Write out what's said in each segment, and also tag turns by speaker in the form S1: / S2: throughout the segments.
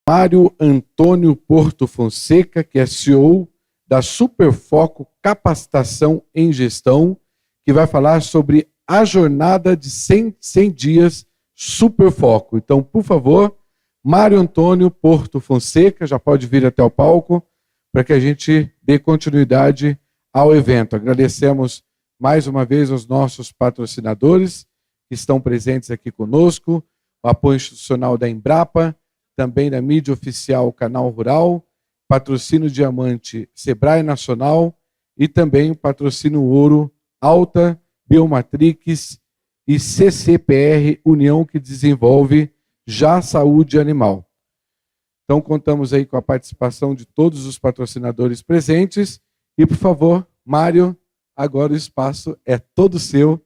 S1: Mário Antônio Porto Fonseca, que é CEO da Superfoco Capacitação em Gestão, que vai falar sobre a jornada de 100 dias Superfoco. Então, por favor, Mário Antônio Porto Fonseca, já pode vir até o palco, para que a gente dê continuidade ao evento. Agradecemos mais uma vez aos nossos patrocinadores que estão presentes aqui conosco, o apoio institucional da Embrapa, também da mídia oficial Canal Rural, patrocínio Diamante Sebrae Nacional e também o patrocínio Ouro Alta, Biomatrix e CCPR União, que desenvolve Já Saúde Animal. Então, contamos aí com a participação de todos os patrocinadores presentes. E, por favor, Mário, agora o espaço é todo seu.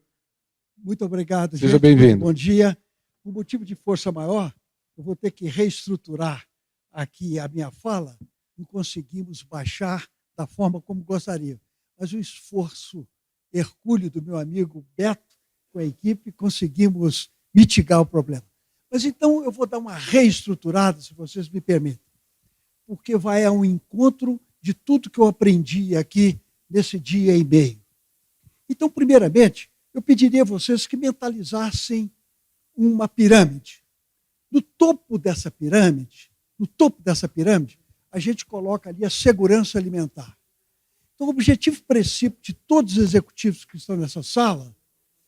S2: Muito obrigado, gente.
S1: Seja bem-vindo.
S2: Bom dia. Por motivo de força maior, eu vou ter que reestruturar aqui a minha fala. Não conseguimos baixar da forma como gostaria. Mas o esforço hercúleo do meu amigo Beto, com a equipe, conseguimos mitigar o problema. Mas então eu vou dar uma reestruturada, se vocês me permitem, porque vai ao encontro de tudo que eu aprendi aqui nesse dia e meio. Então, primeiramente, eu pediria a vocês que mentalizassem uma pirâmide. No topo dessa pirâmide, a gente coloca ali a segurança alimentar. Então, o objetivo princípio de todos os executivos que estão nessa sala,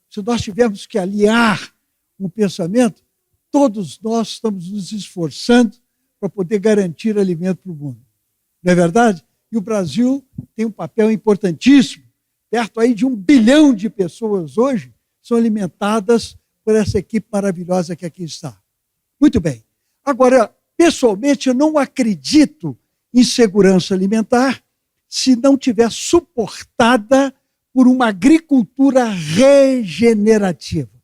S2: se nós tivermos que alinhar um pensamento, todos nós estamos nos esforçando para poder garantir alimento para o mundo. Não é verdade? E o Brasil tem um papel importantíssimo. Perto aí de 1 bilhão de pessoas hoje são alimentadas por essa equipe maravilhosa que aqui está. Muito bem. Agora, pessoalmente, eu não acredito em segurança alimentar se não tiver suportada por uma agricultura regenerativa.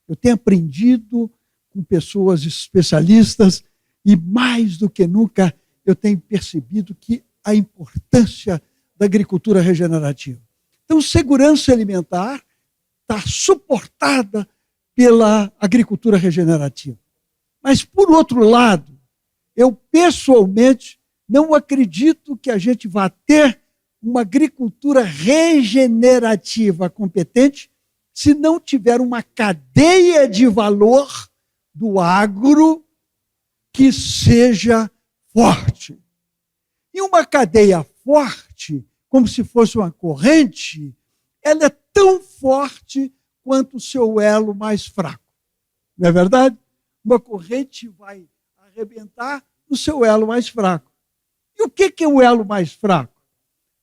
S2: Eu tenho aprendido com pessoas especialistas e, mais do que nunca, eu tenho percebido que a importância da agricultura regenerativa. Então, segurança alimentar está suportada pela agricultura regenerativa. Mas, por outro lado, eu pessoalmente não acredito que a gente vá ter uma agricultura regenerativa competente se não tiver uma cadeia de valor do agro que seja forte. E uma cadeia forte, como se fosse uma corrente, ela é tão forte quanto o seu elo mais fraco. Não é verdade? Uma corrente vai arrebentar no seu elo mais fraco. E o que é o elo mais fraco?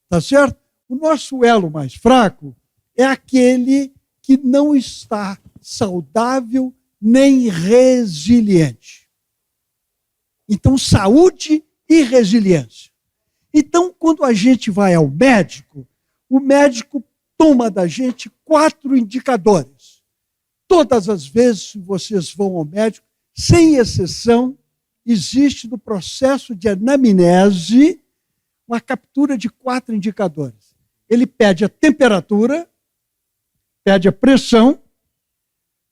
S2: Tá certo? O nosso elo mais fraco é aquele que não está saudável nem resiliente. Então, saúde e resiliência. Então, quando a gente vai ao médico, o médico toma da gente 4 indicadores. Todas as vezes que vocês vão ao médico, sem exceção, existe no processo de anamnese uma captura de 4 indicadores. Ele pede a temperatura, pede a pressão,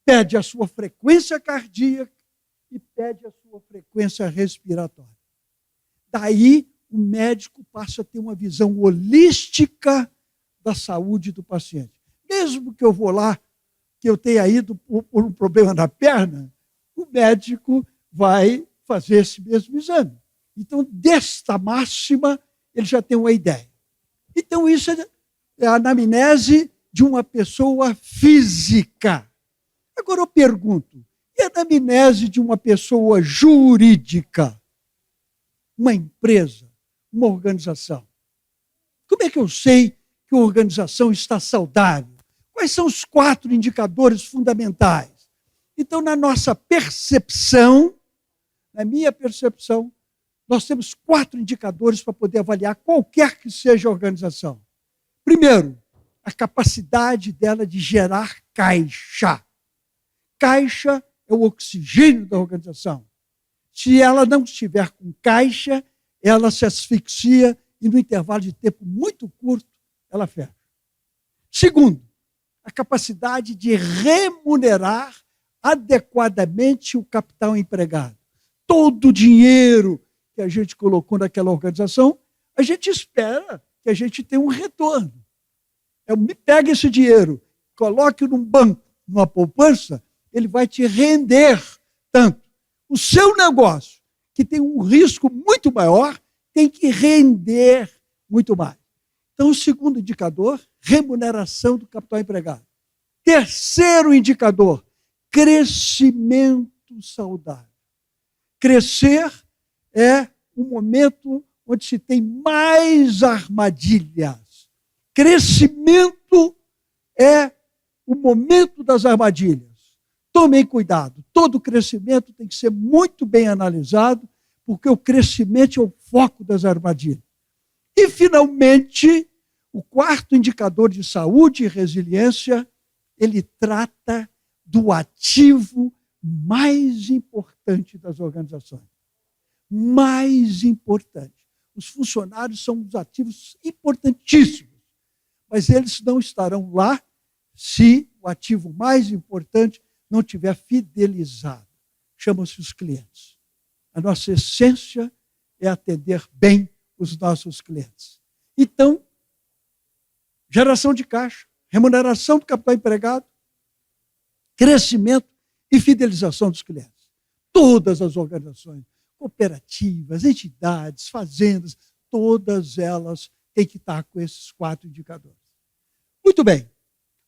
S2: pede a sua frequência cardíaca e pede a sua frequência respiratória. Daí, o médico passa a ter uma visão holística da saúde do paciente. Mesmo que eu vou lá, que eu tenha ido por um problema na perna, o médico vai fazer esse mesmo exame. Então, desta máxima, ele já tem uma ideia. Então, isso é a anamnese de uma pessoa física. Agora eu pergunto, e a anamnese de uma pessoa jurídica? Uma empresa, uma organização? Como é que eu sei que a organização está saudável? Quais são os 4 indicadores fundamentais? Então, na nossa percepção, na minha percepção, nós temos 4 indicadores para poder avaliar qualquer que seja a organização. Primeiro, a capacidade dela de gerar caixa. Caixa é o oxigênio da organização. Se ela não estiver com caixa, ela se asfixia e, no intervalo de tempo muito curto, ela fecha. Segundo, a capacidade de remunerar adequadamente o capital empregado. todo o dinheiro que a gente colocou naquela organização, a gente espera que a gente tenha um retorno. Pega esse dinheiro, coloque num banco, numa poupança, ele vai te render tanto. O seu negócio, que tem um risco muito maior, tem que render muito mais. Então, o segundo indicador, remuneração do capital empregado. Terceiro indicador, crescimento saudável. Crescer é um momento onde se tem mais armadilhas. Crescimento é o momento das armadilhas. Tomem cuidado, todo crescimento tem que ser muito bem analisado, porque o crescimento é o foco das armadilhas. E, finalmente, o quarto indicador de saúde e resiliência, ele trata do ativo mais importante das organizações. Mais importante. Os funcionários são os ativos importantíssimos, mas eles não estarão lá se o ativo mais importante não tiver fidelizado. Chamam-se os clientes. A nossa essência é atender bem os nossos clientes. Então, geração de caixa, remuneração do capital empregado, crescimento e fidelização dos clientes. Todas as organizações, cooperativas, entidades, fazendas, todas elas têm que estar com esses 4 indicadores. Muito bem.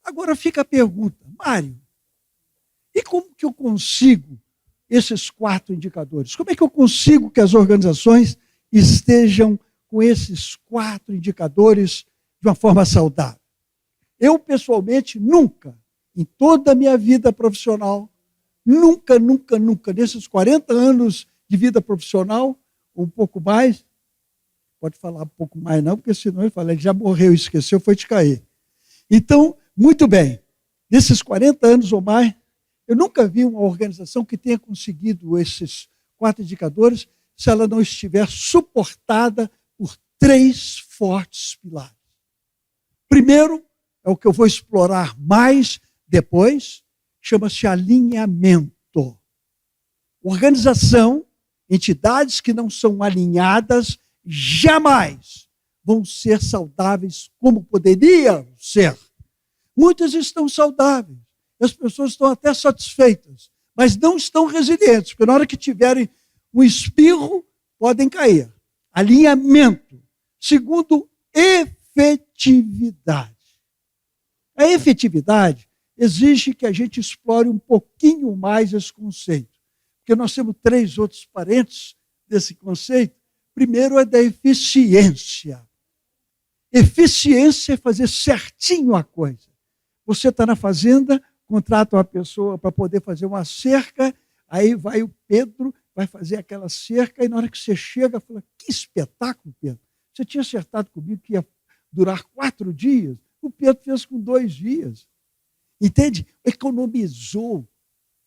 S2: Agora fica a pergunta, Mário, e como que eu consigo esses 4 indicadores? Como é que eu consigo que as organizações estejam com esses 4 indicadores de uma forma saudável? Eu, pessoalmente, nunca, em toda a minha vida profissional, nunca, nesses 40 anos de vida profissional, ou um pouco mais, pode falar um pouco mais não, porque senão ele fala, ele já morreu, esqueceu, foi te cair. Então, muito bem, nesses 40 anos ou mais, eu nunca vi uma organização que tenha conseguido esses 4 indicadores se ela não estiver suportada por 3 fortes pilares. Primeiro, é o que eu vou explorar mais depois, chama-se alinhamento. Organização, entidades que não são alinhadas, jamais vão ser saudáveis como poderiam ser. Muitas estão saudáveis, as pessoas estão até satisfeitas, mas não estão resilientes, porque na hora que tiverem um espirro, podem cair. Alinhamento. Segundo, efetividade. A efetividade exige que a gente explore um pouquinho mais esse conceito, porque nós temos 3 outros parentes desse conceito. Primeiro é da eficiência. Eficiência é fazer certinho a coisa. Você está na fazenda, contrata uma pessoa para poder fazer uma cerca, aí vai o Pedro, vai fazer aquela cerca, e na hora que você chega, fala, que espetáculo, Pedro. Você tinha acertado comigo que ia durar 4 dias, o Pedro fez com 2 dias. Entende? Economizou,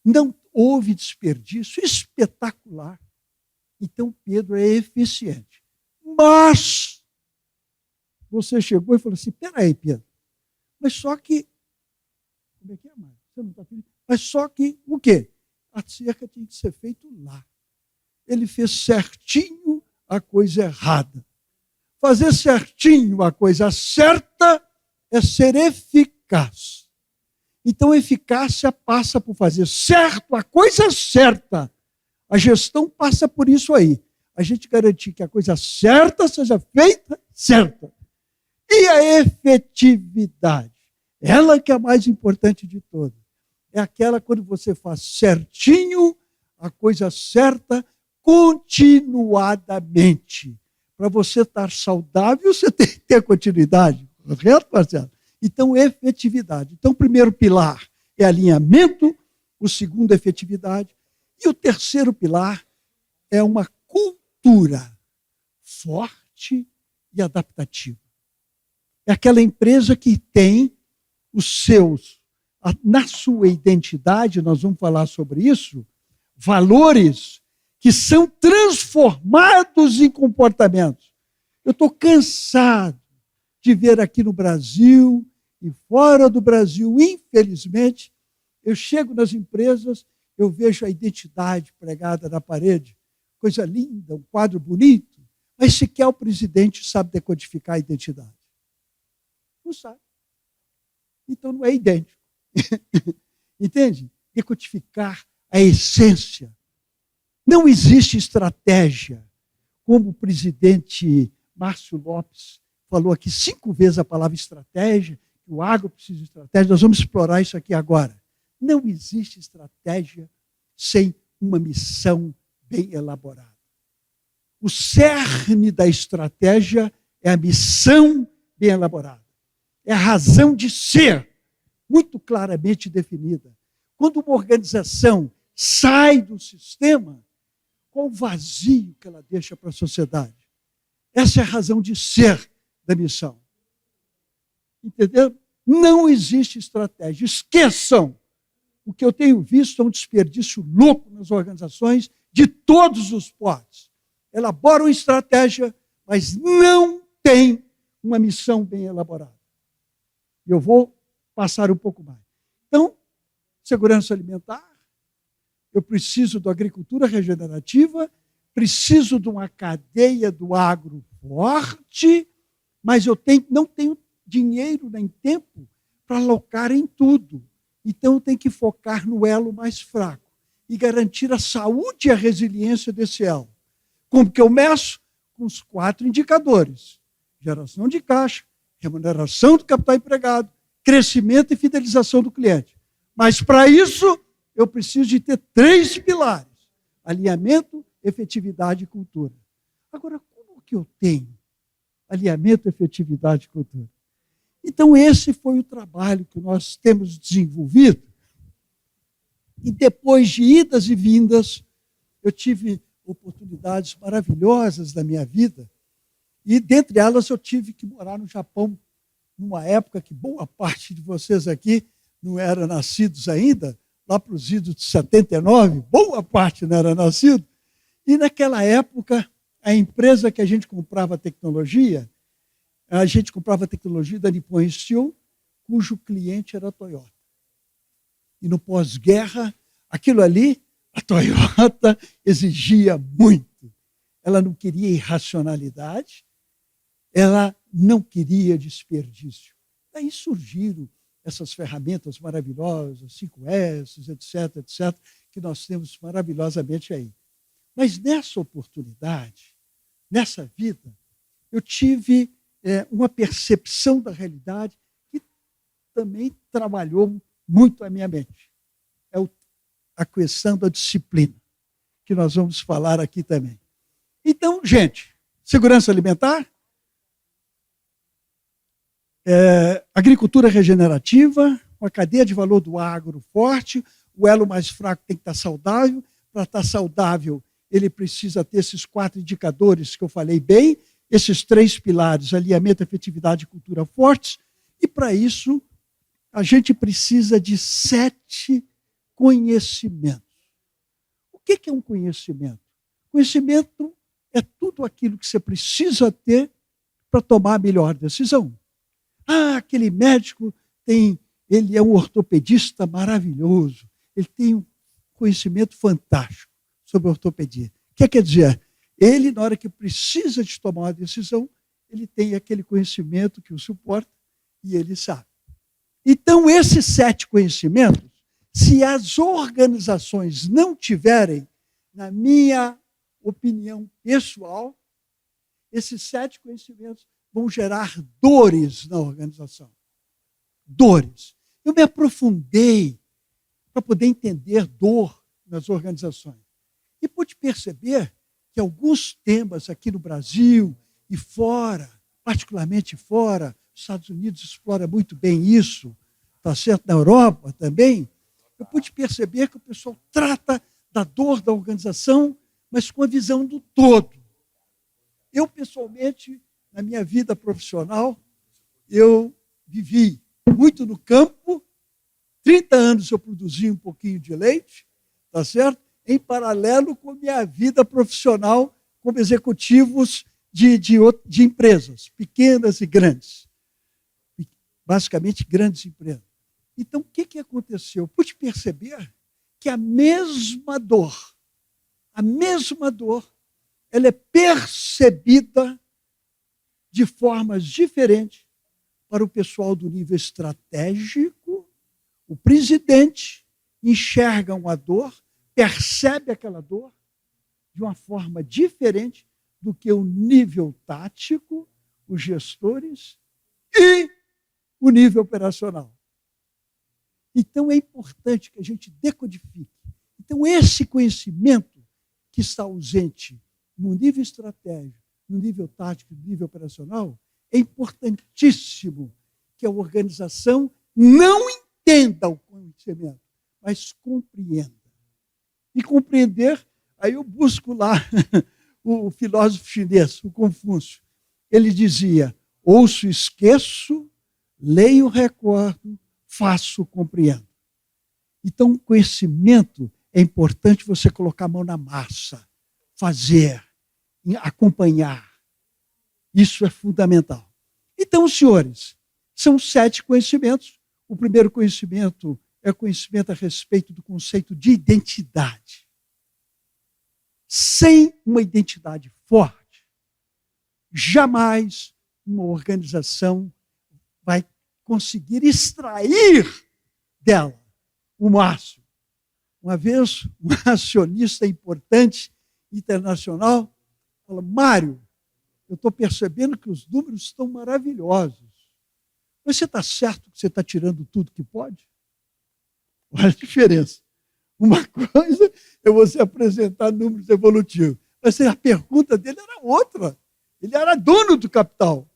S2: não houve desperdício, espetacular. Então, Pedro é eficiente. Mas, você chegou e falou assim, peraí, Pedro, mas só que, como é que é, Mário? Você não está feliz? Mas só que, o quê? A cerca tinha que ser feita lá. Ele fez certinho a coisa errada. Fazer certinho a coisa certa é ser eficaz. Então, eficácia passa por fazer certo a coisa certa. A gestão passa por isso aí. A gente garantir que a coisa certa seja feita certa. E a efetividade? Ela que é a mais importante de todas. É aquela quando você faz certinho a coisa certa continuadamente. Para você estar saudável, você tem que ter continuidade. Correto, Marcelo? Então, efetividade. Então, o primeiro pilar é alinhamento, o segundo é efetividade, e o terceiro pilar é uma cultura forte e adaptativa. É aquela empresa que tem os seus, na sua identidade, nós vamos falar sobre isso, valores que são transformados em comportamentos. Eu estou cansado de ver aqui no Brasil e fora do Brasil, infelizmente, eu chego nas empresas, eu vejo a identidade pregada na parede, coisa linda, um quadro bonito, mas sequer o presidente sabe decodificar a identidade. Não sabe. Então não é idêntico. Entende? Decodificar a essência. Não existe estratégia, como o presidente Márcio Lopes falou aqui 5 vezes a palavra estratégia, que o agro precisa de estratégia, nós vamos explorar isso aqui agora. Não existe estratégia sem uma missão bem elaborada. O cerne da estratégia é a missão bem elaborada. É a razão de ser, muito claramente definida. Quando uma organização sai do sistema, qual o vazio que ela deixa para a sociedade? Essa é a razão de ser da missão. Entendeu? Não existe estratégia. Esqueçam. O que eu tenho visto é um desperdício louco nas organizações de todos os portes. Elaboram estratégia, mas não têm uma missão bem elaborada. E eu vou passar um pouco mais. Então, segurança alimentar, eu preciso da agricultura regenerativa, preciso de uma cadeia do agro forte, mas eu não tenho dinheiro nem tempo para alocar em tudo. Então, eu tenho que focar no elo mais fraco e garantir a saúde e a resiliência desse elo. Como que eu meço? Com os 4 indicadores. Geração de caixa, remuneração do capital empregado, crescimento e fidelização do cliente. Mas, para isso, eu preciso de ter 3 pilares: alinhamento, efetividade e cultura. Agora, como que eu tenho alinhamento, efetividade e cultura? Então, esse foi o trabalho que nós temos desenvolvido. E depois de idas e vindas, eu tive oportunidades maravilhosas na minha vida. E, dentre elas, eu tive que morar no Japão, numa época que boa parte de vocês aqui não eram nascidos ainda, lá para os idos de 79, boa parte não era nascido. E, naquela época, a empresa que a gente comprava tecnologia da Nippon Steel, cujo cliente era a Toyota. E no pós-guerra, aquilo ali, a Toyota exigia muito. Ela não queria irracionalidade, ela não queria desperdício. Daí surgiram essas ferramentas maravilhosas, 5S, etc., que nós temos maravilhosamente aí. Mas nessa oportunidade, nessa vida, eu tive uma percepção da realidade que também trabalhou muito a minha mente. É a questão da disciplina, que nós vamos falar aqui também. Então, gente, segurança alimentar, agricultura regenerativa, uma cadeia de valor do agro forte, o elo mais fraco tem que estar saudável. Para estar saudável, ele precisa ter esses 4 indicadores que eu falei bem, esses 3 pilares, alinhamento, efetividade e cultura fortes, e para isso a gente precisa de 7 conhecimentos. O que é um conhecimento? Conhecimento é tudo aquilo que você precisa ter para tomar a melhor decisão. Aquele médico ele é um ortopedista maravilhoso, ele tem um conhecimento fantástico sobre ortopedia. O que quer dizer? Ele, na hora que precisa de tomar uma decisão, ele tem aquele conhecimento que o suporta e ele sabe. Então, esses 7 conhecimentos, se as organizações não tiverem, na minha opinião pessoal, esses 7 conhecimentos vão gerar dores na organização. Dores. Eu me aprofundei para poder entender dor nas organizações. E pude perceber que alguns temas aqui no Brasil e fora, particularmente fora, os Estados Unidos explora muito bem isso, está certo? Na Europa também, eu pude perceber que o pessoal trata da dor da organização, mas com a visão do todo. Eu, pessoalmente, na minha vida profissional, eu vivi muito no campo, 30 anos eu produzi um pouquinho de leite, tá certo? Em paralelo com a minha vida profissional como executivos de empresas, pequenas e grandes. Basicamente, grandes empresas. Então, o que aconteceu? Eu pude perceber que a mesma dor A mesma dor, ela é percebida de formas diferentes para o pessoal do nível estratégico. O presidente enxerga uma dor, percebe aquela dor de uma forma diferente do que o nível tático, os gestores e o nível operacional. Então, é importante que a gente decodifique. Então, esse conhecimento que está ausente no nível estratégico, no nível tático, no nível operacional, é importantíssimo que a organização não entenda o conhecimento, mas compreenda. E compreender, aí eu busco lá o filósofo chinês, o Confúcio. Ele dizia: ouço, esqueço, leio, recordo, faço, compreendo. Então, conhecimento é importante você colocar a mão na massa, fazer, acompanhar. Isso é fundamental. Então, senhores, são 7 conhecimentos. O primeiro conhecimento é o conhecimento a respeito do conceito de identidade. Sem uma identidade forte, jamais uma organização vai conseguir extrair dela o máximo. Uma vez, um acionista importante internacional falou: Mário, eu estou percebendo que os números estão maravilhosos. Mas você está certo que você está tirando tudo que pode? Olha a diferença. Uma coisa é você apresentar números evolutivos, mas a pergunta dele era outra. Ele era dono do capital.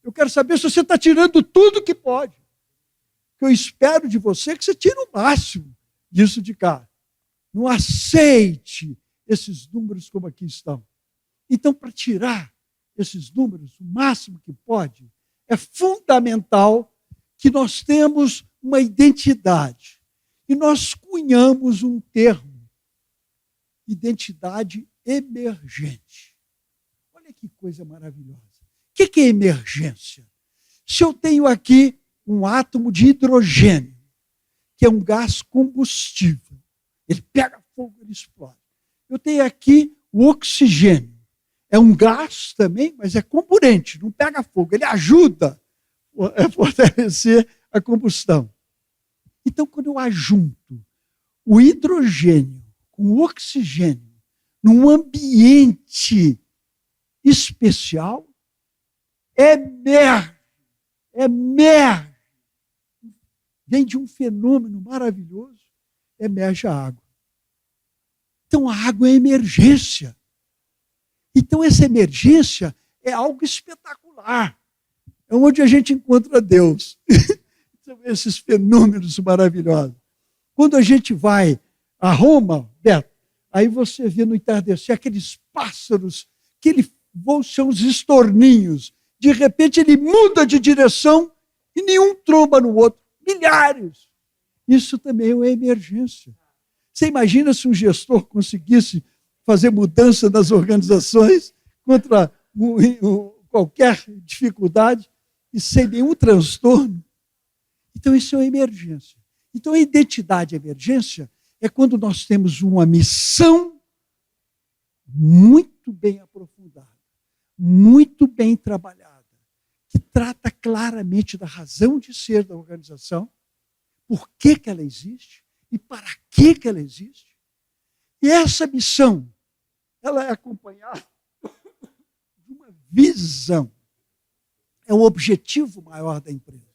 S2: Eu quero saber se você está tirando tudo que pode. O que eu espero de você é que você tire o máximo disso de cá. Não aceite esses números como aqui estão. Então, para tirar esses números o máximo que pode, é fundamental que nós temos uma identidade. E nós cunhamos um termo: identidade emergente. Olha que coisa maravilhosa. O que é emergência? Se eu tenho aqui um átomo de hidrogênio, que é um gás combustível, ele pega fogo, ele explode. Eu tenho aqui o oxigênio, é um gás também, mas é comburente, não pega fogo, ele ajuda a fortalecer a combustão. Então, quando eu ajunto o hidrogênio com o oxigênio num ambiente especial, emerge, vem de um fenômeno maravilhoso, emerge a água. Então, a água é emergência. Então, essa emergência é algo espetacular. É onde a gente encontra Deus. São esses fenômenos maravilhosos. Quando a gente vai a Roma, Beto, aí você vê no entardecer aqueles pássaros que ele voam, são os estorninhos. De repente, ele muda de direção e nenhum tromba no outro. Milhares. Isso também é uma emergência. Você imagina se um gestor conseguisse fazer mudança nas organizações contra qualquer dificuldade e sem nenhum transtorno? Então, isso é uma emergência. Então, a identidade emergência é quando nós temos uma missão muito bem aprofundada, muito bem trabalhada, que trata claramente da razão de ser da organização, por que ela existe e para que ela existe. E essa missão, ela é acompanhada de uma visão. É o objetivo maior da empresa.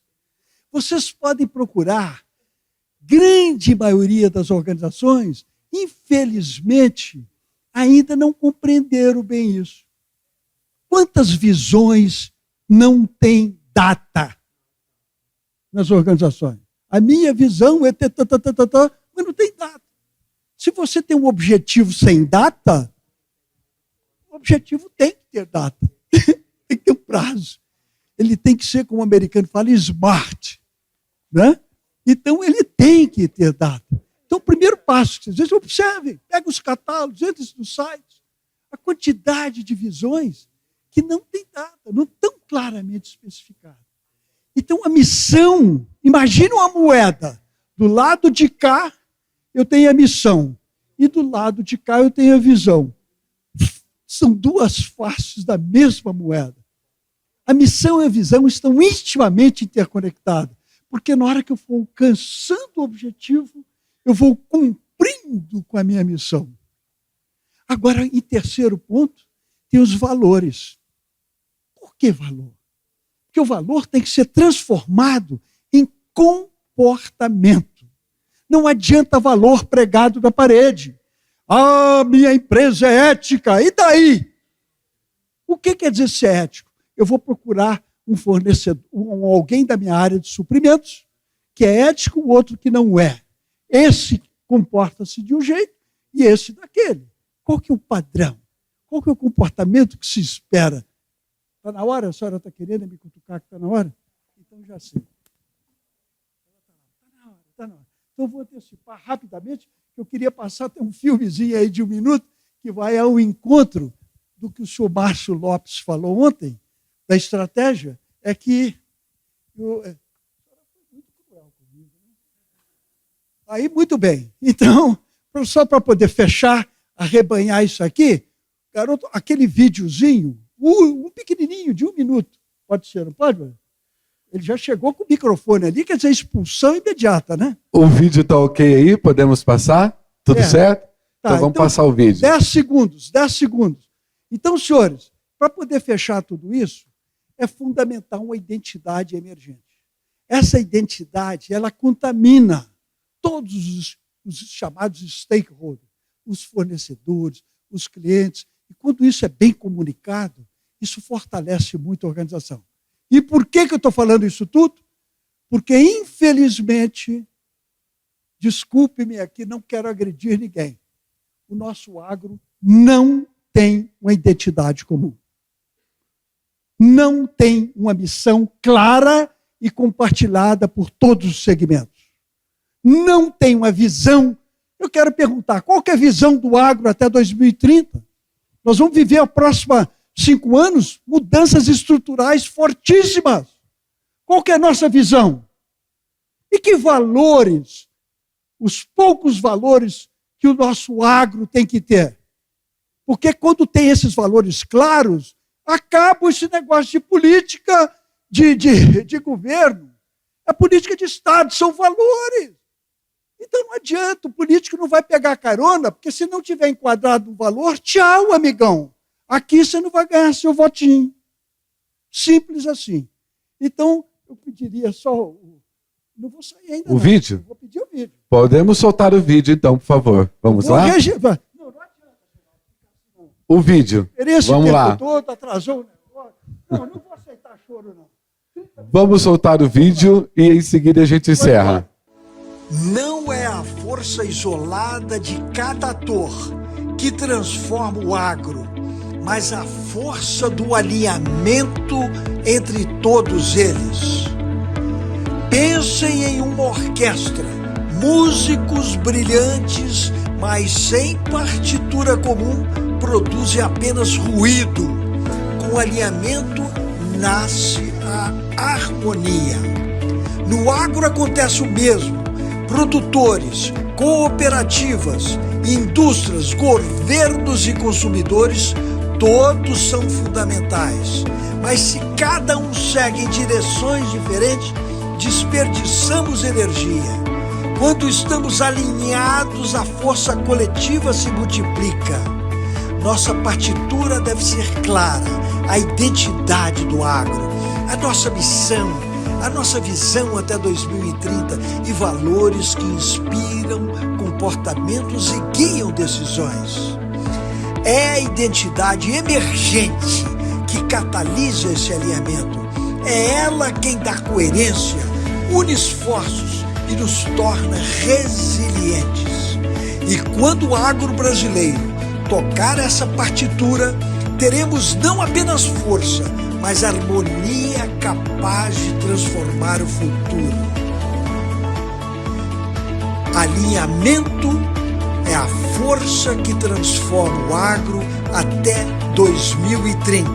S2: Vocês podem procurar, grande maioria das organizações, infelizmente, ainda não compreenderam bem isso. Quantas visões não têm data nas organizações? A minha visão é mas não tem data. Se você tem um objetivo sem data, o objetivo tem que ter data. Tem que ter um prazo. Ele tem que ser, como o americano fala, smart. Né? Então, ele tem que ter data. Então, o primeiro passo, às vezes, observem, pega os catálogos, entre nos sites, a quantidade de visões que não tem data, não tão claramente especificada. Então, a missão, imagina uma moeda. Do lado de cá, eu tenho a missão. e do lado de cá eu tenho a visão. São duas faces da mesma moeda. A missão e a visão estão intimamente interconectadas, porque na hora que eu for alcançando o objetivo, eu vou cumprindo com a minha missão. Agora, em terceiro ponto, tem os valores. Por que valor? Porque o valor tem que ser transformado em comportamento. Não adianta valor pregado na parede. Ah, minha empresa é ética, e daí? O que quer dizer ser ético? Eu vou procurar um fornecedor, alguém da minha área de suprimentos, que é ético, o outro que não é. Esse comporta-se de um jeito e esse daquele. Qual que é o padrão? Qual que é o comportamento que se espera? Está na hora? A senhora está querendo me cutucar que está na hora? Então já sei. Está na hora. Então vou antecipar rapidamente, que eu queria passar até um filmezinho aí de 1 minuto, que vai ao encontro do que o senhor Márcio Lopes falou ontem, da estratégia, é que... Aí, muito bem. Então, só para poder fechar, arrebanhar isso aqui, garoto, aquele videozinho, um pequenininho, de 1 minuto, pode ser, não pode? Ele já chegou com o microfone ali, quer dizer, expulsão imediata, né?
S1: O vídeo está ok aí? Podemos passar? Tudo certo? Tá, então vamos passar o vídeo.
S2: 10 segundos. Então, senhores, para poder fechar tudo isso, é fundamental uma identidade emergente. Essa identidade, ela contamina todos os chamados stakeholders, os fornecedores, os clientes. E quando isso é bem comunicado, isso fortalece muito a organização. E por que eu estou falando isso tudo? Porque, infelizmente, desculpe-me aqui, não quero agredir ninguém, o nosso agro não tem uma identidade comum. Não tem uma missão clara e compartilhada por todos os segmentos. Não tem uma visão. Eu quero perguntar, qual que é a visão do agro até 2030? Nós vamos viver a próxima 5 anos mudanças estruturais fortíssimas. Qual que é a nossa visão? E que valores, os poucos valores que o nosso agro tem que ter? Porque quando tem esses valores claros, acaba esse negócio de política de governo. É política de Estado, são valores. Então não adianta, o político não vai pegar carona, porque se não tiver enquadrado no valor, tchau, amigão. Aqui você não vai ganhar seu votinho. Simples assim. Então, eu pediria só... Não vou sair ainda.
S1: O vídeo?
S2: Eu vou pedir o vídeo.
S1: Podemos soltar o vídeo, então, por favor. Vamos lá?
S2: Não adianta.
S1: O vídeo. Vamos lá.
S2: Todo, atrasou o negócio. Não vou aceitar choro, não.
S1: Vamos soltar o vídeo e em seguida a gente encerra.
S2: Não é a força isolada de cada ator que transforma o agro, mas a força do alinhamento entre todos eles. Pensem em uma orquestra, músicos brilhantes, mas sem partitura comum, produzem apenas ruído. Com alinhamento nasce a harmonia. No agro acontece o mesmo. Produtores, cooperativas, indústrias, governos e consumidores, todos são fundamentais. Mas se cada um segue em direções diferentes, desperdiçamos energia. Quando estamos alinhados, a força coletiva se multiplica. Nossa partitura deve ser clara, a identidade do agro, a nossa missão, a nossa visão até 2030 e valores que inspiram comportamentos e guiam decisões. É a identidade emergente que catalisa esse alinhamento. É ela quem dá coerência, une esforços e nos torna resilientes. E quando o agro brasileiro tocar essa partitura, teremos não apenas força, mas harmonia capaz de transformar o futuro. Alinhamento é a força que transforma o agro até 2030.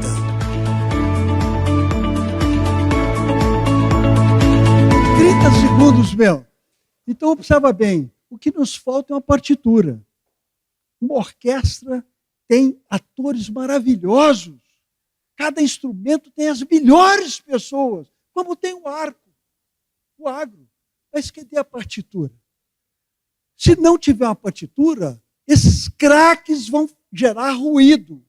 S2: 30 segundos, meu. Então, observa bem, o que nos falta é uma partitura. Uma orquestra tem atores maravilhosos. Cada instrumento tem as melhores pessoas, como tem o arco, o agro. Mas cadê a partitura? Se não tiver uma partitura, esses craques vão gerar ruído.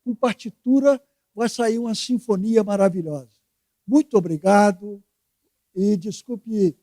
S2: Com partitura vai sair uma sinfonia maravilhosa. Muito obrigado e desculpe